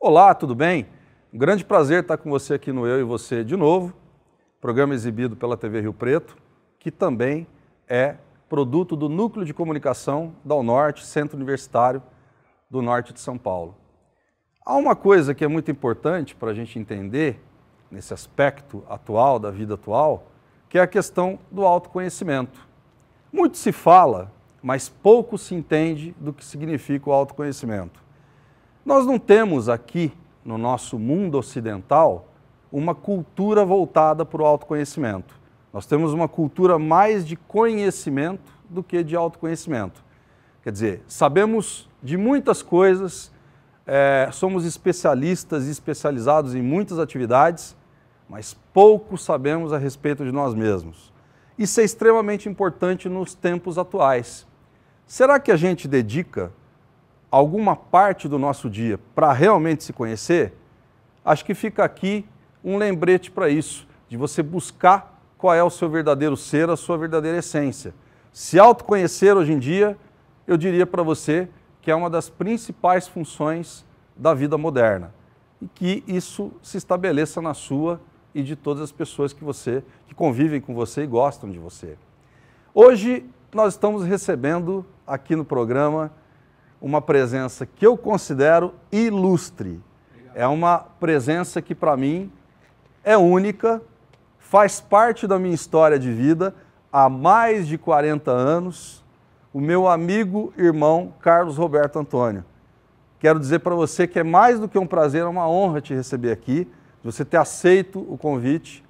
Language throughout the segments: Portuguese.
Olá, tudo bem? Um grande prazer estar com você aqui no Eu e Você de novo, programa exibido pela TV Rio Preto, que também é produto do Núcleo de Comunicação da UNORTE, Centro Universitário do Norte de São Paulo. Há uma coisa que é muito importante para a gente entender, nesse aspecto atual, da vida atual, que é a questão do autoconhecimento. Muito se fala, mas pouco se entende do que significa o autoconhecimento. Nós não temos aqui, no nosso mundo ocidental, uma cultura voltada para o autoconhecimento. Nós temos uma cultura mais de conhecimento do que de autoconhecimento. Quer dizer, sabemos de muitas coisas, somos especialistas e especializados em muitas atividades, mas pouco sabemos a respeito de nós mesmos. Isso é extremamente importante nos tempos atuais. Será que a gente dedica alguma parte do nosso dia para realmente se conhecer? Acho que fica aqui um lembrete para isso, de você buscar qual é o seu verdadeiro ser, a sua verdadeira essência. Se autoconhecer hoje em dia, eu diria para você que é uma das principais funções da vida moderna e que isso se estabeleça na sua e de todas as pessoas que convivem com você e gostam de você. Hoje nós estamos recebendo aqui no programa uma presença que eu considero ilustre. É uma presença que para mim é única, faz parte da minha história de vida há mais de 40 anos, o meu amigo, irmão, Carlos Roberto Antônio. Quero dizer para você que é mais do que um prazer, é uma honra te receber aqui, de você ter aceito o convite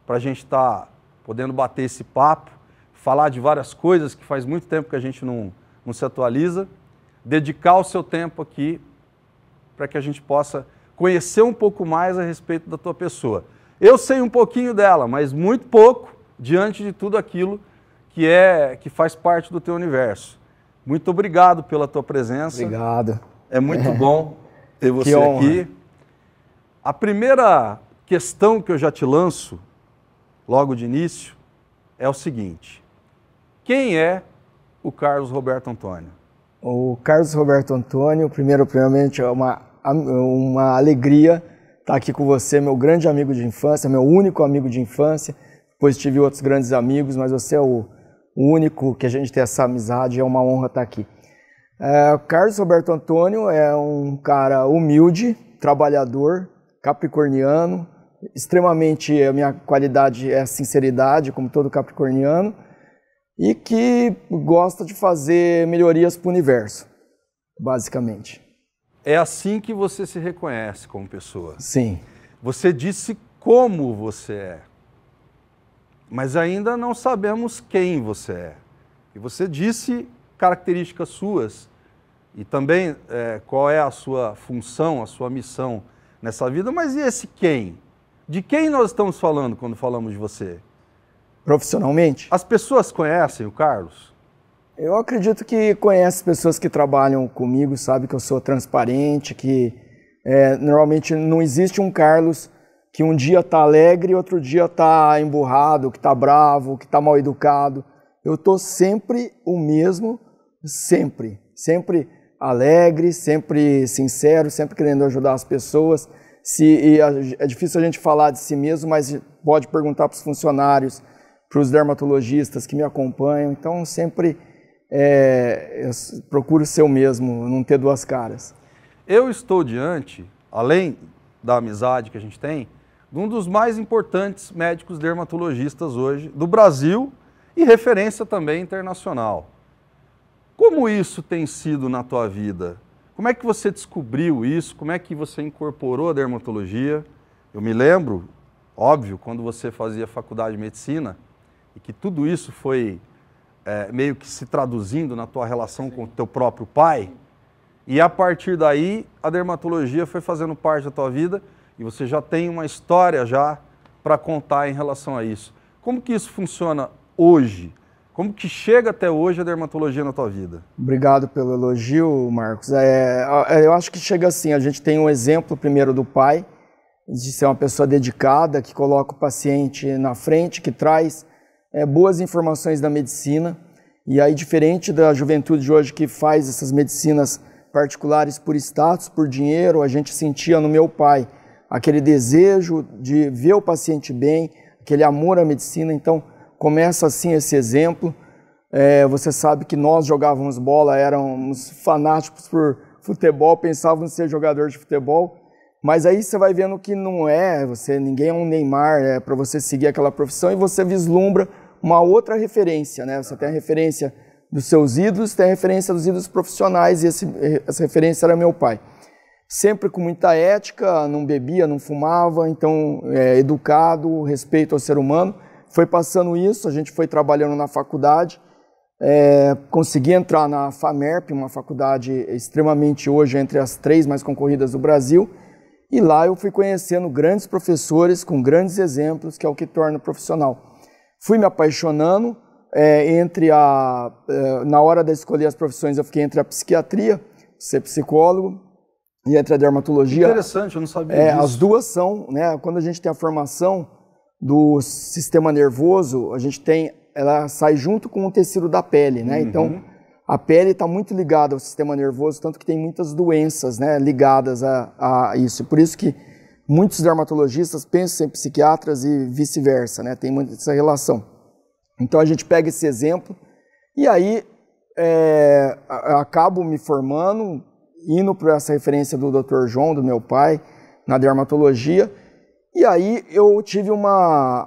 para a gente estar podendo bater esse papo, falar de várias coisas que faz muito tempo que a gente não se atualiza, dedicar o seu tempo aqui para que a gente possa conhecer um pouco mais a respeito da tua pessoa. Eu sei um pouquinho dela, mas muito pouco diante de tudo aquilo que faz parte do teu universo. Muito obrigado pela tua presença. Obrigado. É muito bom ter você aqui. A primeira questão que eu já te lanço, logo de início, é o seguinte: quem é o Carlos Roberto Antônio? O Carlos Roberto Antônio, primeiramente, é uma alegria estar aqui com você, meu grande amigo de infância, meu único amigo de infância. Depois tive outros grandes amigos, mas você é o único que a gente tem essa amizade, é uma honra estar aqui. O Carlos Roberto Antônio é um cara humilde, trabalhador, capricorniano, extremamente, a minha qualidade é a sinceridade, como todo capricorniano, e que gosta de fazer melhorias para o universo, basicamente. É assim que você se reconhece como pessoa? Sim. Você disse como você é, mas ainda não sabemos quem você é. E você disse características suas e também qual é a sua função, a sua missão nessa vida, mas e esse quem? De quem nós estamos falando quando falamos de você? Profissionalmente? As pessoas conhecem o Carlos? Eu acredito que conhece pessoas que trabalham comigo, sabe que eu sou transparente, que normalmente não existe um Carlos que um dia está alegre e outro dia está emburrado, que está bravo, que está mal educado. Eu estou sempre o mesmo, sempre alegre, sempre sincero, sempre querendo ajudar as pessoas. É difícil a gente falar de si mesmo, mas pode perguntar para os funcionários, para os dermatologistas que me acompanham, então sempre eu procuro ser o mesmo, não ter duas caras. Eu estou diante, além da amizade que a gente tem, de um dos mais importantes médicos dermatologistas hoje do Brasil e referência também internacional. Como isso tem sido na tua vida? Como é que você descobriu isso? Como é que você incorporou a dermatologia? Eu me lembro, óbvio, quando você fazia faculdade de medicina, e que tudo isso foi meio que se traduzindo na tua relação com o teu próprio pai, e a partir daí a dermatologia foi fazendo parte da tua vida e você já tem uma história já para contar em relação a isso. Como que isso funciona hoje? Como que chega até hoje a dermatologia na tua vida? Obrigado pelo elogio, Marcos. Eu acho que chega assim, a gente tem um exemplo primeiro do pai, de ser uma pessoa dedicada, que coloca o paciente na frente, que traz boas informações da medicina, e aí diferente da juventude de hoje que faz essas medicinas particulares por status, por dinheiro. A gente sentia no meu pai aquele desejo de ver o paciente bem, aquele amor à medicina. Então, começa assim esse exemplo. Você sabe que nós jogávamos bola, éramos fanáticos por futebol, pensávamos em ser jogador de futebol. Mas aí você vai vendo que não é, ninguém é um Neymar para você seguir aquela profissão, e você vislumbra uma outra referência, né? Você tem a referência dos seus ídolos, tem a referência dos ídolos profissionais, e essa referência era meu pai. Sempre com muita ética, não bebia, não fumava, então educado, respeito ao ser humano. Foi passando isso, a gente foi trabalhando na faculdade, consegui entrar na FAMERP, uma faculdade extremamente hoje entre as 3 mais concorridas do Brasil, e lá eu fui conhecendo grandes professores com grandes exemplos, que é o que torna profissional. Fui me apaixonando, na hora de escolher as profissões eu fiquei entre a psiquiatria, ser psicólogo, e entre a dermatologia. Interessante, eu não sabia disso. As duas são, né, quando a gente tem a formação do sistema nervoso, ela sai junto com o tecido da pele, né? Então, a pele está muito ligada ao sistema nervoso, tanto que tem muitas doenças, né, ligadas a isso. Por isso que muitos dermatologistas pensam em psiquiatras e vice-versa, né? Tem muito essa relação. Então a gente pega esse exemplo e aí acabo me formando, indo para essa referência do Dr. João, do meu pai, na dermatologia. E aí eu tive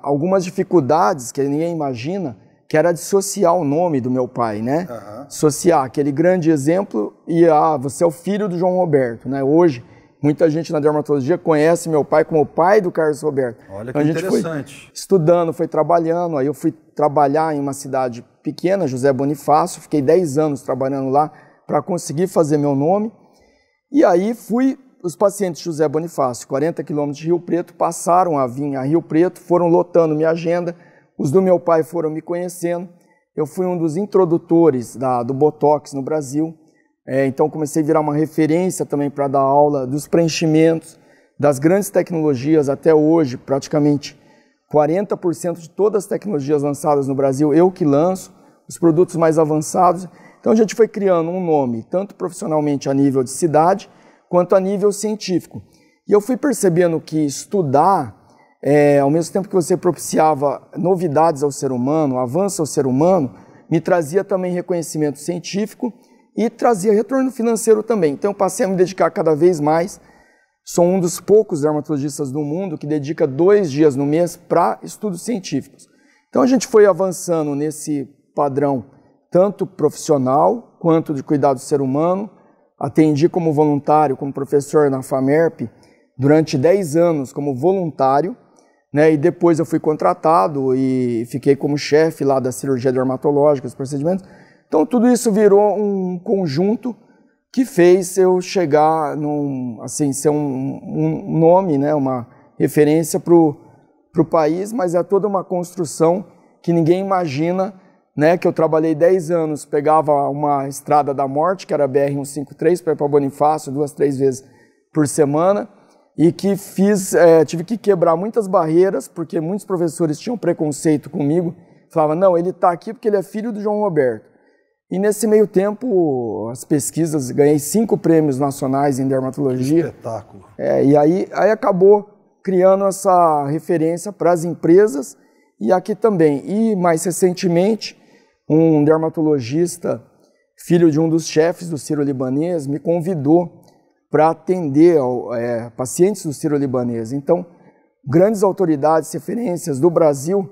algumas dificuldades que ninguém imagina, que era dissociar o nome do meu pai, né? Associar aquele grande exemplo e você é o filho do João Roberto, né? Hoje, muita gente na dermatologia conhece meu pai como o pai do Carlos Roberto. Olha que interessante. A gente foi estudando, foi trabalhando, aí eu fui trabalhar em uma cidade pequena, José Bonifácio, fiquei 10 anos trabalhando lá para conseguir fazer meu nome. E aí os pacientes de José Bonifácio, 40 quilômetros de Rio Preto, passaram a vir a Rio Preto, foram lotando minha agenda. Os do meu pai foram me conhecendo. Eu fui um dos introdutores do Botox no Brasil. Então comecei a virar uma referência também para dar aula dos preenchimentos, das grandes tecnologias. Até hoje, praticamente 40% de todas as tecnologias lançadas no Brasil, eu que lanço, os produtos mais avançados. Então a gente foi criando um nome, tanto profissionalmente a nível de cidade, quanto a nível científico. E eu fui percebendo que estudar, ao mesmo tempo que você propiciava novidades ao ser humano, avanço ao ser humano, me trazia também reconhecimento científico e trazia retorno financeiro também. Então eu passei a me dedicar cada vez mais. Sou um dos poucos dermatologistas do mundo que dedica 2 dias no mês para estudos científicos. Então a gente foi avançando nesse padrão, tanto profissional quanto de cuidado do ser humano. Atendi como voluntário, como professor na FAMERP, durante 10 anos como voluntário, né? E depois eu fui contratado e fiquei como chefe lá da cirurgia dermatológica, os procedimentos. Então tudo isso virou um conjunto que fez eu chegar ser um nome, né? Uma referência para o país, mas é toda uma construção que ninguém imagina, né? Que eu trabalhei 10 anos, pegava uma estrada da morte, que era a BR-153, para ir para Bonifácio 2, 3 vezes por semana, e que tive que quebrar muitas barreiras, porque muitos professores tinham preconceito comigo, falavam, não, ele está aqui porque ele é filho do João Roberto. E nesse meio tempo, as pesquisas, ganhei 5 prêmios nacionais em dermatologia. Que espetáculo. E aí acabou criando essa referência para as empresas e aqui também. E mais recentemente, um dermatologista, filho de um dos chefes do Sírio-Libanês, me convidou para atender pacientes do Sírio-Libanês. Então, grandes autoridades, referências do Brasil,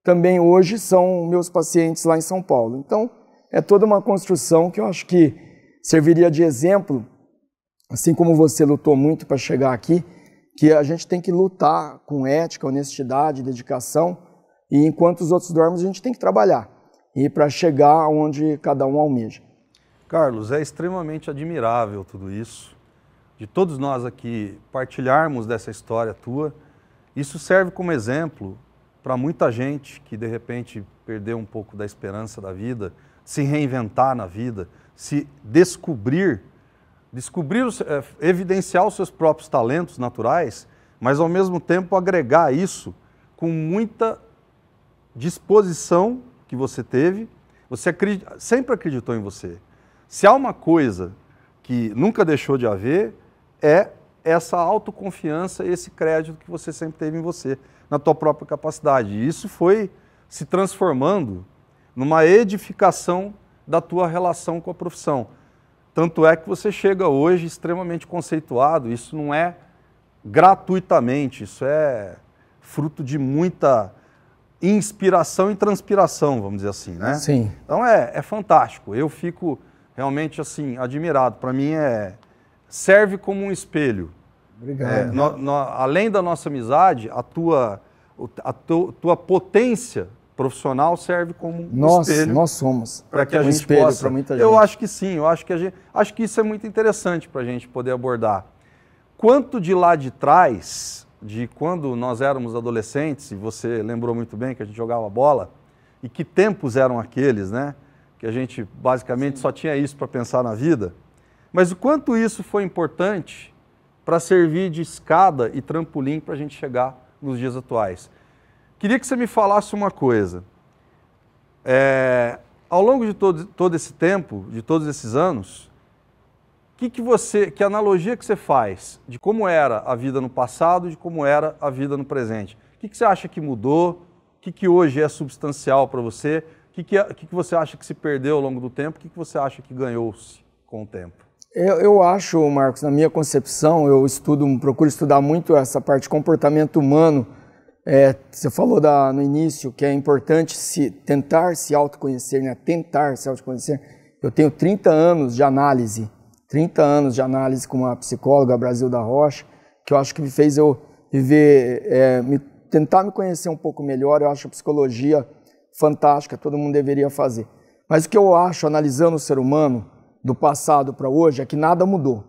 também hoje são meus pacientes lá em São Paulo. Então, é toda uma construção que eu acho que serviria de exemplo, assim como você lutou muito para chegar aqui, que a gente tem que lutar com ética, honestidade, dedicação, e enquanto os outros dormem, a gente tem que trabalhar, e para chegar onde cada um almeja. Carlos, é extremamente admirável tudo isso, de todos nós aqui partilharmos dessa história tua. Isso serve como exemplo para muita gente que de repente perdeu um pouco da esperança da vida, se reinventar na vida, se descobrir, evidenciar os seus próprios talentos naturais, mas ao mesmo tempo agregar isso com muita disposição que você teve. Você sempre acreditou em você. Se há uma coisa que nunca deixou de haver, é essa autoconfiança, esse crédito que você sempre teve em você, na tua própria capacidade. E isso foi se transformando numa edificação da tua relação com a profissão. Tanto é que você chega hoje extremamente conceituado, isso não é gratuitamente, isso é fruto de muita inspiração e transpiração, vamos dizer assim, né? Sim. Então é fantástico, eu fico realmente assim, admirado. Para mim serve como um espelho. Obrigado. Além da nossa amizade, a tua potência profissional serve como um espelho. Nós somos. Para que a gente possa. Para muita gente. Eu acho que sim, eu acho que isso é muito interessante para a gente poder abordar. Quanto de lá de trás, de quando nós éramos adolescentes, e você lembrou muito bem que a gente jogava bola, e que tempos eram aqueles, né? Que a gente basicamente só tinha isso para pensar na vida, mas o quanto isso foi importante para servir de escada e trampolim para a gente chegar nos dias atuais. Queria que você me falasse uma coisa. Ao longo de todo esse tempo, de todos esses anos, que analogia que você faz de como era a vida no passado e de como era a vida no presente? O que você acha que mudou? O que hoje é substancial para você? O que você acha que se perdeu ao longo do tempo? O que você acha que ganhou-se com o tempo? Eu acho, Marcos, na minha concepção, eu procuro estudar muito essa parte de comportamento humano. Você falou no início que é importante tentar se autoconhecer, né? Tentar se autoconhecer. Eu tenho 30 anos de análise, 30 anos de análise com uma psicóloga, Brasil da Rocha, que eu acho que me fez eu viver, tentar me conhecer um pouco melhor. Eu acho a psicologia fantástica, todo mundo deveria fazer. Mas o que eu acho, analisando o ser humano, do passado para hoje, é que nada mudou.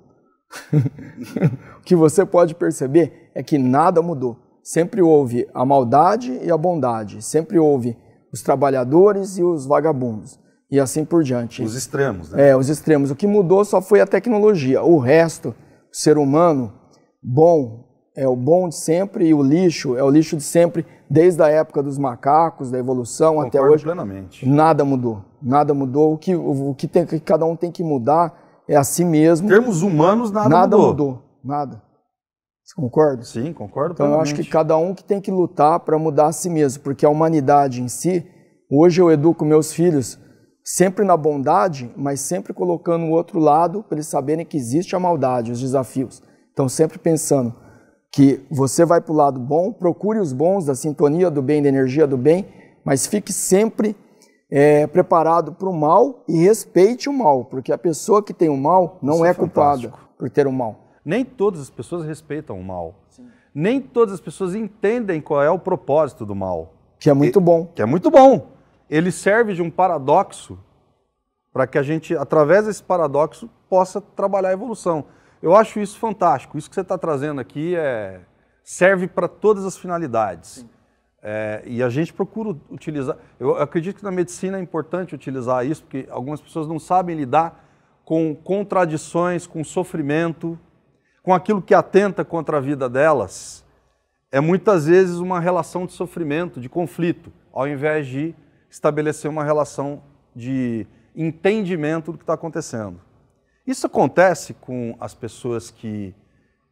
O que você pode perceber é que nada mudou. Sempre houve a maldade e a bondade, sempre houve os trabalhadores e os vagabundos, e assim por diante. Os extremos, né? Os extremos. O que mudou só foi a tecnologia. O resto, o ser humano, bom, é o bom de sempre, e o lixo é o lixo de sempre, desde a época dos macacos, da evolução. Concordo até hoje. Plenamente. Nada mudou. Nada mudou. O que cada um tem que mudar é a si mesmo. Em termos humanos, nada mudou. Nada. Você concorda? Sim, concordo Então plenamente. eu acho que cada um que tem que lutar para mudar a si mesmo, porque a humanidade em si, hoje eu educo meus filhos sempre na bondade, mas sempre colocando o outro lado para eles saberem que existe a maldade, os desafios. Então sempre pensando que você vai para o lado bom, procure os bons, da sintonia do bem, da energia do bem, mas fique sempre preparado para o mal e respeite o mal, porque a pessoa que tem o mal não é culpada por ter o mal. Nem todas as pessoas respeitam o mal. Sim. Nem todas as pessoas entendem qual é o propósito do mal. Que é muito bom. Que é muito bom. Ele serve de um paradoxo para que a gente, através desse paradoxo, possa trabalhar a evolução. Eu acho isso fantástico. Isso que você está trazendo aqui serve para todas as finalidades. E a gente procura utilizar... Eu acredito que na medicina é importante utilizar isso, porque algumas pessoas não sabem lidar com contradições, com sofrimento, com aquilo que atenta contra a vida delas. É muitas vezes uma relação de sofrimento, de conflito, ao invés de estabelecer uma relação de entendimento do que está acontecendo. Isso acontece com as pessoas que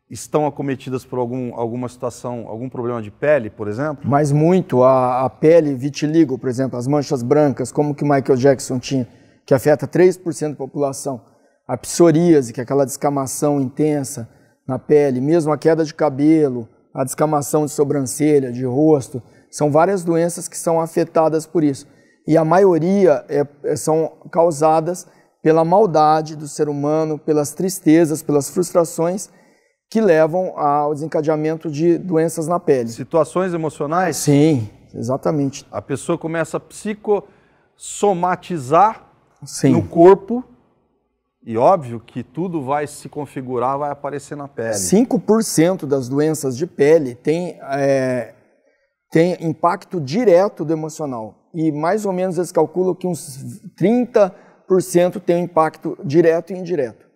estão acometidas por alguma situação, algum problema de pele, por exemplo? Mas muito. A pele, vitiligo, por exemplo, as manchas brancas, como que Michael Jackson tinha, que afeta 3% da população. A psoríase, que é aquela descamação intensa na pele, mesmo a queda de cabelo, a descamação de sobrancelha, de rosto, são várias doenças que são afetadas por isso. E a maioria são causadas pela maldade do ser humano, pelas tristezas, pelas frustrações que levam ao desencadeamento de doenças na pele. Situações emocionais? Sim, exatamente. A pessoa começa a psicossomatizar no corpo e óbvio que tudo vai se configurar, vai aparecer na pele. 5% das doenças de pele tem impacto direto do emocional. E mais ou menos eles calculam que uns 30% tem um impacto direto e indireto.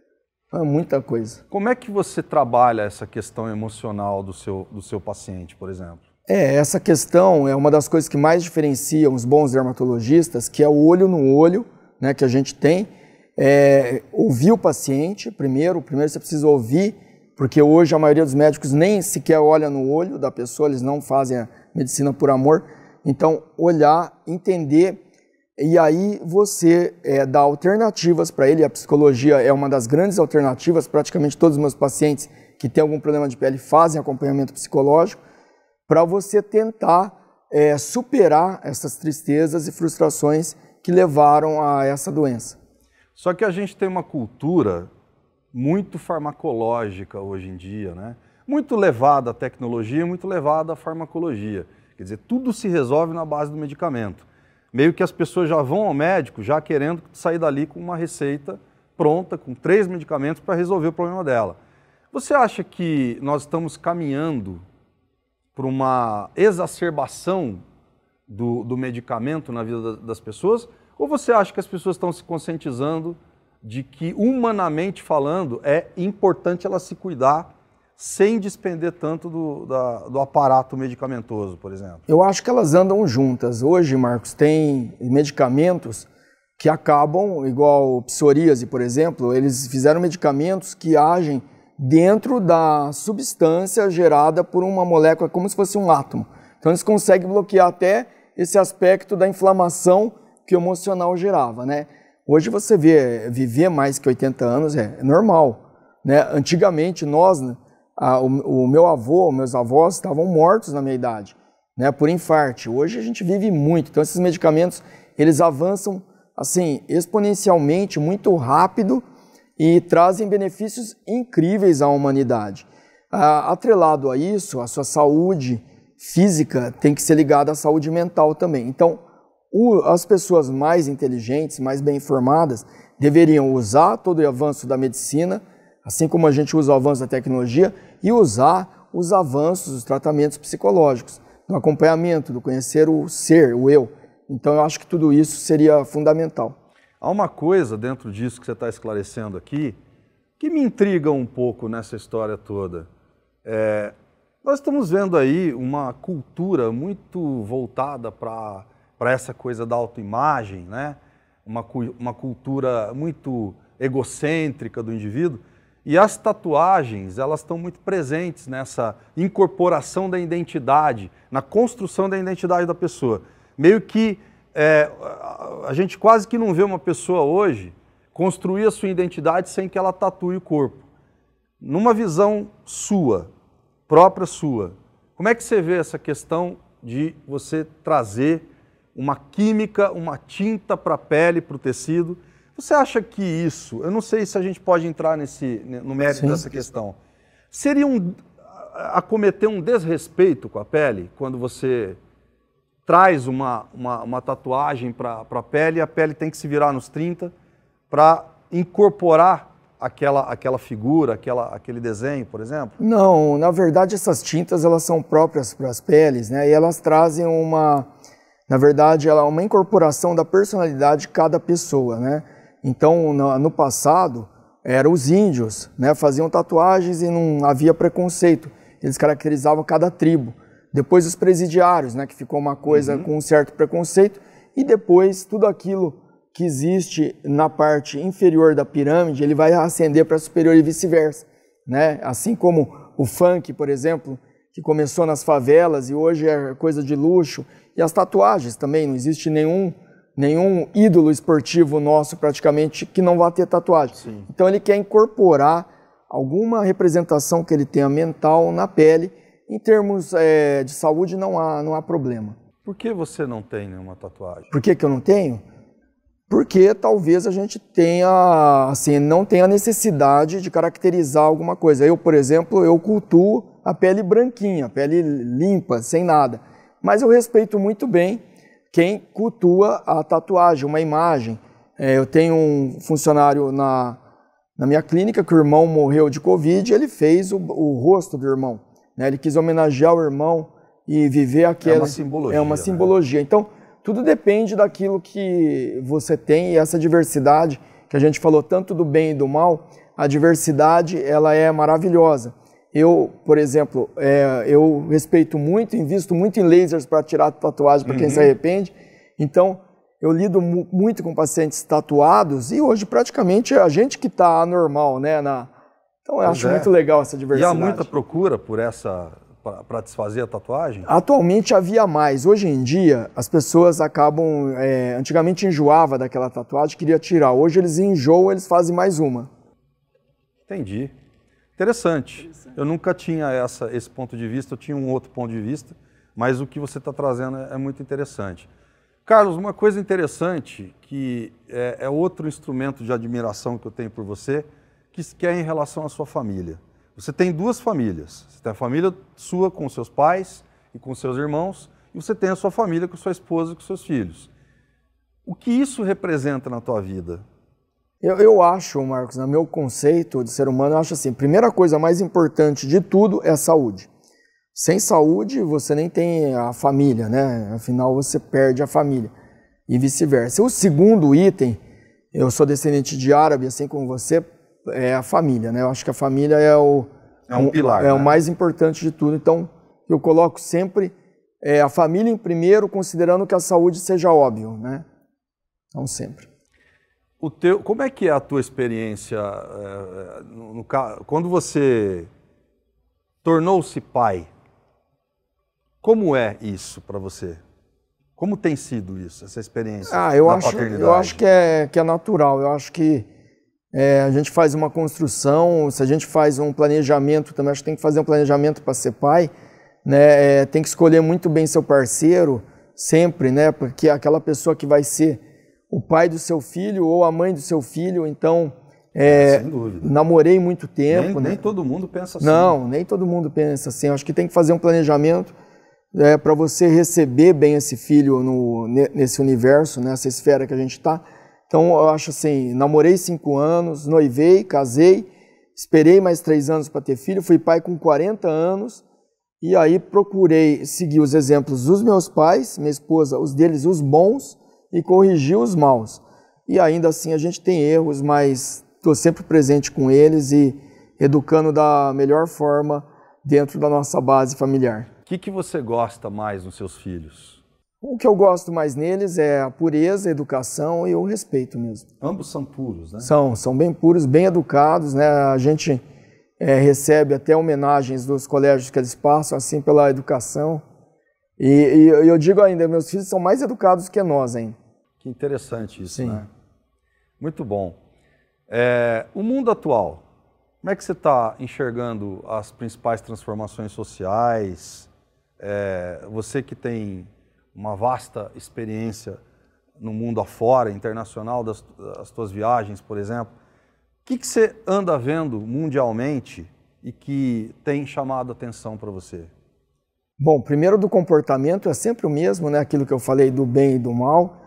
É muita coisa. Como é que você trabalha essa questão emocional do seu paciente, por exemplo? Essa questão é uma das coisas que mais diferencia os bons dermatologistas, que é o olho no olho, né, que a gente tem, ouvir o paciente primeiro você precisa ouvir, porque hoje a maioria dos médicos nem sequer olha no olho da pessoa, eles não fazem a medicina por amor. Então, olhar, entender, e aí você dá alternativas para ele. A psicologia é uma das grandes alternativas. Praticamente todos os meus pacientes que têm algum problema de pele fazem acompanhamento psicológico para você tentar superar essas tristezas e frustrações que levaram a essa doença. Só que a gente tem uma cultura muito farmacológica hoje em dia, né? Muito levada à tecnologia, muito levada à farmacologia. Quer dizer, tudo se resolve na base do medicamento. Meio que as pessoas já vão ao médico já querendo sair dali com uma receita pronta, com 3 medicamentos para resolver o problema dela. Você acha que nós estamos caminhando para uma exacerbação do medicamento na vida das pessoas? Ou você acha que as pessoas estão se conscientizando de que, humanamente falando, é importante ela se cuidar sem despender tanto do aparato medicamentoso, por exemplo? Eu acho que elas andam juntas. Hoje, Marcos, tem medicamentos que acabam, igual psoríase, por exemplo, eles fizeram medicamentos que agem dentro da substância gerada por uma molécula, como se fosse um átomo. Então eles conseguem bloquear até esse aspecto da inflamação que o emocional gerava, né? Hoje você vê, viver mais que 80 anos é normal, né? Antigamente nós, o meu avô, meus avós estavam mortos na minha idade, né? Por infarto. Hoje a gente vive muito, então esses medicamentos, eles avançam assim, exponencialmente, muito rápido e trazem benefícios incríveis à humanidade. Atrelado a isso, a sua saúde física tem que ser ligada à saúde mental também. Então, as pessoas mais inteligentes, mais bem informadas, deveriam usar todo o avanço da medicina, assim como a gente usa o avanço da tecnologia, e usar os avanços dos tratamentos psicológicos, do acompanhamento, do conhecer o ser, o eu. Então, eu acho que tudo isso seria fundamental. Há uma coisa dentro disso que você está esclarecendo aqui que me intriga um pouco nessa história toda. Nós estamos vendo aí uma cultura muito voltada para essa coisa da autoimagem, né? Uma cultura muito egocêntrica do indivíduo. E as tatuagens, elas estão muito presentes nessa incorporação da identidade, na construção da identidade da pessoa. Meio que a gente quase que não vê uma pessoa hoje construir a sua identidade sem que ela tatue o corpo. Numa visão sua, própria sua, como é que você vê essa questão de você trazer uma química, uma tinta para a pele, para o tecido? Você acha que isso, eu não sei se a gente pode entrar no mérito dessa questão, seria acometer um desrespeito com a pele quando você traz uma tatuagem para a pele e a pele tem que se virar nos 30 para incorporar aquela figura, aquele desenho, por exemplo? Não, na verdade essas tintas elas são próprias para as peles, né? E elas trazem na verdade, ela é uma incorporação da personalidade de cada pessoa, né? Então, no passado, eram os índios, né? Faziam tatuagens e não havia preconceito. Eles caracterizavam cada tribo. Depois os presidiários, né? Que ficou uma coisa com um certo preconceito. E depois, tudo aquilo que existe na parte inferior da pirâmide, ele vai ascender para a superior e vice-versa, né? Assim como o funk, por exemplo, que começou nas favelas e hoje é coisa de luxo. E as tatuagens também, não existe nenhum ídolo esportivo nosso praticamente que não vá ter tatuagem. Sim. Então ele quer incorporar alguma representação que ele tenha mental na pele. Em termos de saúde não há problema. Por que você não tem nenhuma tatuagem? Por que eu não tenho? Porque talvez a gente tenha, assim, não tenha necessidade de caracterizar alguma coisa. Eu, por exemplo, eu cultuo a pele branquinha, a pele limpa, sem nada. Mas eu respeito muito bem quem cultua a tatuagem, uma imagem. Eu tenho um funcionário na minha clínica que o irmão morreu de Covid e ele fez o rosto do irmão, né? Ele quis homenagear o irmão e viver aquela... É uma simbologia. É uma simbologia. Né? Então, tudo depende daquilo que você tem e essa diversidade, que a gente falou tanto do bem e do mal, a diversidade ela é maravilhosa. Eu, por exemplo, eu respeito muito, invisto muito em lasers para tirar tatuagem para quem se arrepende. Então, eu lido muito com pacientes tatuados e hoje praticamente é a gente que está anormal, né? Então eu acho muito legal essa diversidade. E há muita procura por para desfazer a tatuagem? Atualmente havia mais. Hoje em dia as pessoas acabam, antigamente enjoava daquela tatuagem, queria tirar. Hoje eles enjoam, eles fazem mais uma. Entendi. Interessante. Eu nunca tinha esse ponto de vista, eu tinha um outro ponto de vista, mas o que você está trazendo é muito interessante. Carlos, uma coisa interessante, que é outro instrumento de admiração que eu tenho por você, que é em relação à sua família. Você tem duas famílias. Você tem a família sua com seus pais e com seus irmãos, e você tem a sua família com sua esposa e com seus filhos. O que isso representa na tua vida? Eu acho, Marcos, no meu conceito de ser humano, eu acho assim, a primeira coisa mais importante de tudo é a saúde. Sem saúde, você nem tem a família, né? Afinal, você perde a família e vice-versa. O segundo item, eu sou descendente de árabe, assim como você, é a família, né? Eu acho que a família é um pilar, o mais importante de tudo. Então, eu coloco sempre a família em primeiro, considerando que a saúde seja óbvio, né? Então, sempre. Como é que é a tua experiência quando você tornou-se pai? Como é isso para você? Como tem sido isso, essa experiência da paternidade? Eu acho que é natural. Eu acho que a gente faz uma construção, se a gente faz um planejamento, também acho que tem que fazer um planejamento para ser pai, né? Tem que escolher muito bem seu parceiro, sempre, né? Porque é aquela pessoa que vai ser o pai do seu filho ou a mãe do seu filho, então... sem dúvida. Namorei muito tempo. Nem todo mundo pensa assim. Não, nem todo mundo pensa assim. Eu acho que tem que fazer um planejamento para você receber bem esse filho nesse universo, nessa esfera que a gente está. Então, eu acho assim, namorei 5 anos, noivei, casei, esperei mais 3 anos para ter filho, fui pai com 40 anos, e aí procurei seguir os exemplos dos meus pais, minha esposa, os deles, os bons, e corrigir os maus. E ainda assim a gente tem erros, mas estou sempre presente com eles e educando da melhor forma dentro da nossa base familiar. O que você gosta mais nos seus filhos? O que eu gosto mais neles é a pureza, a educação e o respeito mesmo. Ambos são puros, né? São bem puros, bem educados, né? A gente recebe até homenagens dos colégios que eles passam, assim, pela educação. E eu digo ainda, meus filhos são mais educados que nós ainda. Que interessante isso, Sim. Né? Muito bom. O mundo atual, como é que você está enxergando as principais transformações sociais? Você que tem uma vasta experiência no mundo afora, internacional, das tuas viagens, por exemplo, o que você anda vendo mundialmente e que tem chamado a atenção para você? Bom, primeiro do comportamento é sempre o mesmo, né? Aquilo que eu falei do bem e do mal.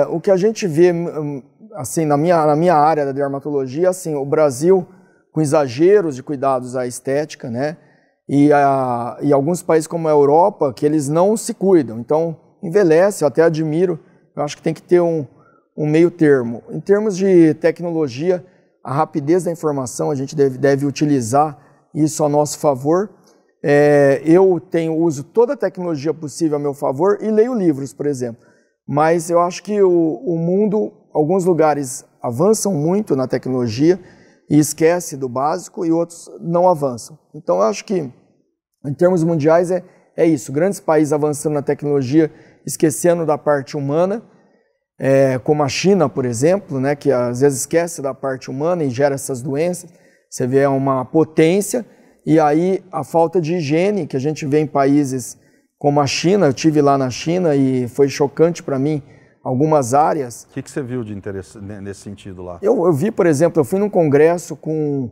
O que a gente vê, assim, na minha área da dermatologia, assim, o Brasil com exageros de cuidados à estética, né? E alguns países como a Europa, que eles não se cuidam. Então, envelhece, eu até admiro, eu acho que tem que ter um meio termo. Em termos de tecnologia, a rapidez da informação, a gente deve utilizar isso a nosso favor. Eu uso toda a tecnologia possível a meu favor e leio livros, por exemplo. Mas eu acho que o mundo, alguns lugares avançam muito na tecnologia e esquece do básico e outros não avançam. Então eu acho que, em termos mundiais, é isso. Grandes países avançando na tecnologia, esquecendo da parte humana, como a China, por exemplo, né, que às vezes esquece da parte humana e gera essas doenças. Você vê uma potência e aí a falta de higiene que a gente vê em países como a China. Eu estive lá na China e foi chocante para mim algumas áreas. O que você viu de interesse nesse sentido lá? Eu vi, por exemplo, eu fui num congresso com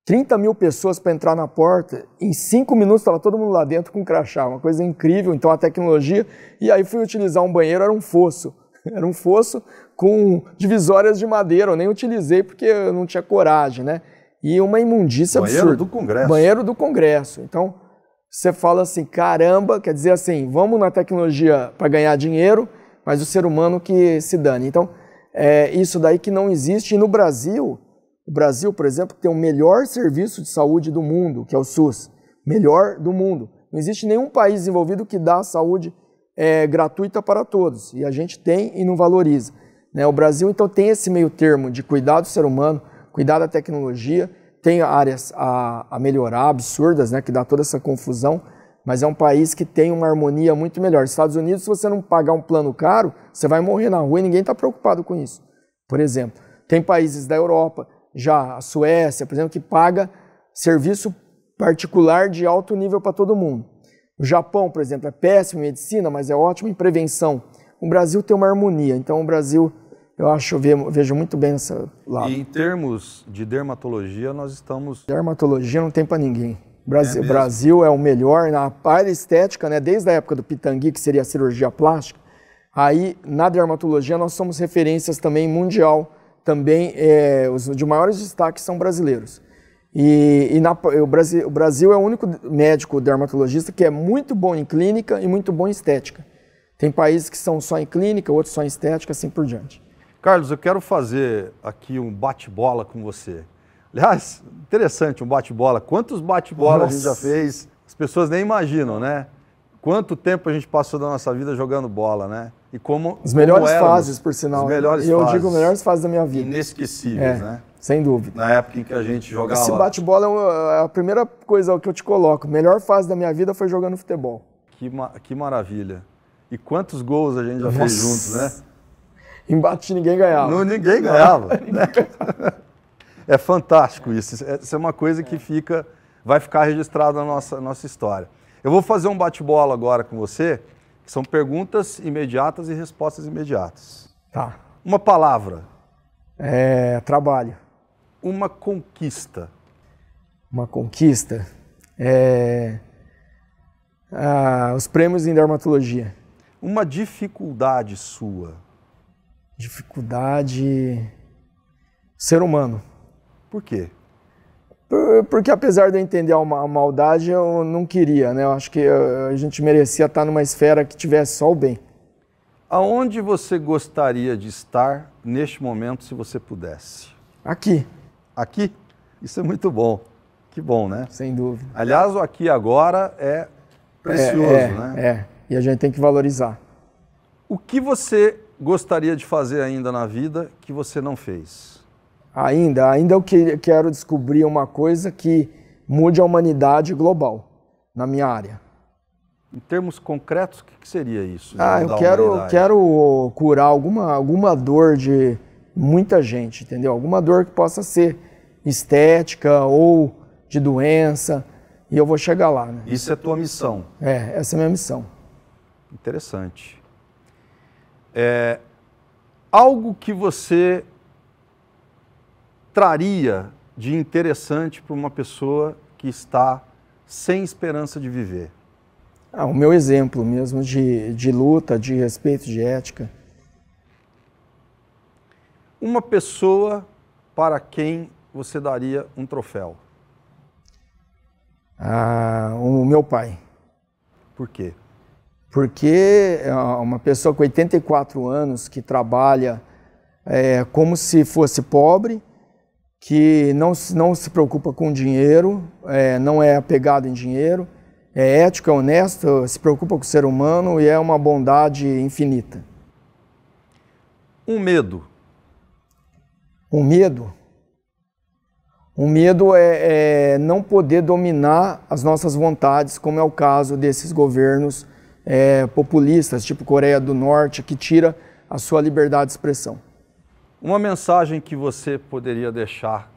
30 mil pessoas para entrar na porta, em 5 minutos estava todo mundo lá dentro com crachá, uma coisa incrível. Então a tecnologia, e aí fui utilizar um banheiro, era um fosso com divisórias de madeira, eu nem utilizei porque eu não tinha coragem, né? E uma imundícia absurda. Banheiro do Congresso. Banheiro do Congresso. Então, você fala assim, caramba, quer dizer assim, vamos na tecnologia para ganhar dinheiro, mas o ser humano que se dane. Então, isso daí que não existe. E no Brasil, por exemplo, tem o melhor serviço de saúde do mundo, que é o SUS. Melhor do mundo. Não existe nenhum país desenvolvido que dá saúde gratuita para todos, e a gente tem e não valoriza. Né? O Brasil, então, tem esse meio termo de cuidar do ser humano, cuidar da tecnologia, tem áreas a melhorar, absurdas, né, que dá toda essa confusão, mas é um país que tem uma harmonia muito melhor. Estados Unidos, se você não pagar um plano caro, você vai morrer na rua e ninguém está preocupado com isso. Por exemplo, tem países da Europa, já a Suécia, por exemplo, que paga serviço particular de alto nível para todo mundo. O Japão, por exemplo, é péssimo em medicina, mas é ótimo em prevenção. O Brasil tem uma harmonia, então o Brasil, vejo muito bem essa lado. E em termos de dermatologia, nós estamos... Dermatologia não tem para ninguém. O Brasil é o melhor na área estética, né? Desde a época do Pitangui, que seria a cirurgia plástica. Aí, na dermatologia, nós somos referências também mundial. Também, os de maiores destaques são brasileiros. O Brasil é o único médico dermatologista que é muito bom em clínica e muito bom em estética. Tem países que são só em clínica, outros só em estética, assim por diante. Carlos, eu quero fazer aqui um bate-bola com você. Aliás, interessante um bate-bola. Quantos bate-bola a gente já fez? As pessoas nem imaginam, né? Quanto tempo a gente passou da nossa vida jogando bola, né? E como as melhores fases, por sinal. As melhores fases. Eu digo melhores fases da minha vida. Inesquecíveis, né? Sem dúvida. Na época em que a gente jogava... Esse bate-bola é a primeira coisa que eu te coloco. Melhor fase da minha vida foi jogando futebol. Que maravilha. E quantos gols a gente já fez juntos, né? Embate ninguém ganhava. Ninguém ganhava. É fantástico isso. Isso é uma coisa que vai ficar registrada na nossa história. Eu vou fazer um bate-bola agora com você, que são perguntas imediatas e respostas imediatas. Tá. Uma palavra. Trabalho. Uma conquista. Uma conquista? Os prêmios em dermatologia. Uma dificuldade sua. Dificuldade... Ser humano. Por quê? Porque apesar de eu entender a maldade, eu não queria, né? Eu acho que a gente merecia estar numa esfera que tivesse só o bem. Aonde você gostaria de estar neste momento, se você pudesse? Aqui. Aqui? Isso é muito bom. Que bom, né? Sem dúvida. Aliás, o aqui agora é precioso, né? E a gente tem que valorizar. O que você gostaria de fazer ainda na vida que você não fez? Ainda eu quero descobrir uma coisa que mude a humanidade global, na minha área. Em termos concretos, o que seria isso? Eu quero curar alguma dor de muita gente, entendeu? Alguma dor que possa ser estética ou de doença, e eu vou chegar lá. Né? Isso é tua missão? Essa é a minha missão. Interessante. Algo que você traria de interessante para uma pessoa que está sem esperança de viver? O meu exemplo mesmo de luta, de respeito, de ética. Uma pessoa para quem você daria um troféu? O meu pai. Por quê? Porque é uma pessoa com 84 anos que trabalha como se fosse pobre, que não se preocupa com dinheiro, não é apegado em dinheiro, é ético, é honesto, se preocupa com o ser humano e é uma bondade infinita. Um medo. Um medo? Um medo é não poder dominar as nossas vontades, como é o caso desses governos populistas, tipo Coreia do Norte, que tira a sua liberdade de expressão. Uma mensagem que você poderia deixar,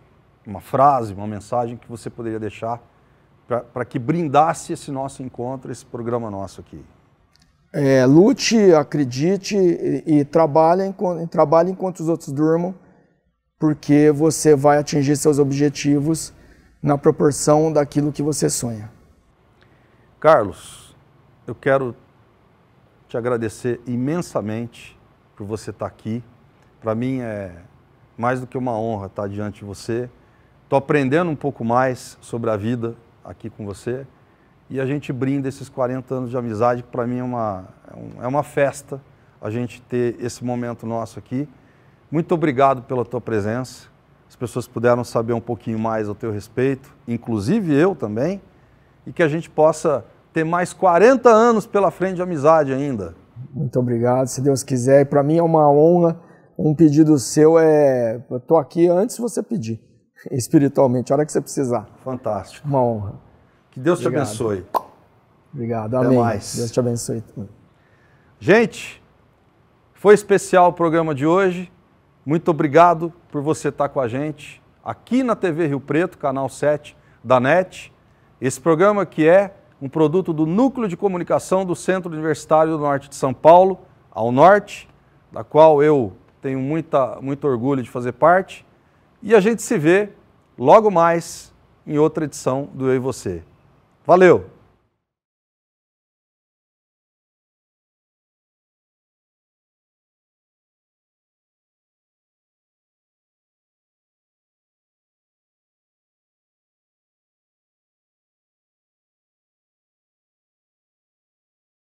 uma frase, uma mensagem que você poderia deixar para que brindasse esse nosso encontro, esse programa nosso aqui. Lute, acredite e trabalhe enquanto os outros durmam, porque você vai atingir seus objetivos na proporção daquilo que você sonha. Carlos, eu quero te agradecer imensamente por você estar aqui. Para mim é mais do que uma honra estar diante de você. Estou aprendendo um pouco mais sobre a vida aqui com você e a gente brinda esses 40 anos de amizade, que para mim é uma festa a gente ter esse momento nosso aqui. Muito obrigado pela tua presença. As pessoas puderam saber um pouquinho mais ao teu respeito, inclusive eu também, e que a gente possa ter mais 40 anos pela frente de amizade ainda. Muito obrigado, se Deus quiser. Para mim é uma honra. Um pedido seu é... Eu estou aqui antes de você pedir, espiritualmente, a hora que você precisar. Fantástico. Uma honra. Que Deus te abençoe. Obrigado, até amém. Mais. Deus te abençoe. Gente, foi especial o programa de hoje. Muito obrigado por você estar com a gente aqui na TV Rio Preto, canal 7 da NET. Esse programa que é um produto do Núcleo de Comunicação do Centro Universitário do Norte de São Paulo, ao Norte, da qual eu tenho muito orgulho de fazer parte. E a gente se vê logo mais em outra edição do Eu e Você. Valeu!